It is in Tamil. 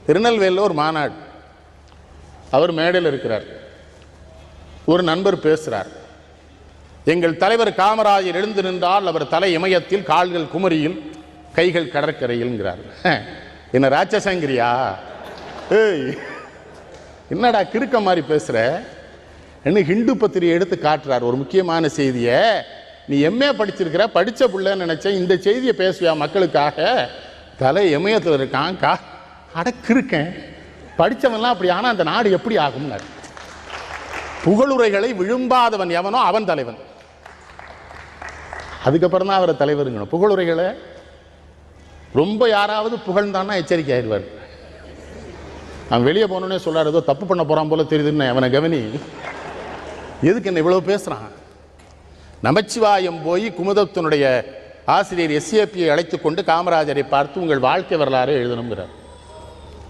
திருநெல்வேலியில் ஒரு மாநாடு. அவர் மேடையில் இருக்கிறார். ஒரு நண்பர் பேசுகிறார். எங்கள் தலைவர் காமராஜர் எழுந்து நின்றால் அவர் தலை இமயத்தில், கால்கள் குமரியில், கைகள் கடற்கரையில்ங்கிறார். என்ன ராட்சசங்கிரியா? ஏய், என்னடா கிறுக்க மாதிரி பேசுகிற? என்ன ஹிந்து பத்திரிகை எடுத்து காட்டுறார் ஒரு முக்கியமான செய்தியை. நீ எம்ஏ படிச்சிருக்கிற, படித்த பிள்ளைன்னு நினச்சேன், இந்த செய்தியை பேசுவியா மக்களுக்காக? தலை இமயத்தில் இருக்கான், அடக்கிருக்கேன், படித்தவன்லாம் அப்படி. ஆனால் அந்த நாடு எப்படி ஆகும்னார். புகழுரைகளை விழும்பாதவன் எவனோ அவன் தலைவன். அதுக்கப்புறம் தான் அவரை தலைவருங்கணும். புகழுரைகளை ரொம்ப யாராவது புகழ்ந்தான்னா எச்சரிக்கை ஆயிடுவார். அவன் வெளியே போனோன்னே சொல்றாரு, ஏதோ தப்பு பண்ண போறான் போல தெரியுதுன்னு. அவனை கவனி, எதுக்கு என்ன இவ்வளவு பேசுறான்? நமச்சிவாயம் போய் குமுதத்தினுடைய ஆசிரியர் SAPயை அழைத்து கொண்டு காமராஜரை பார்த்து உங்கள் வாழ்க்கை வரலாறு எழுதணுங்கிறார்.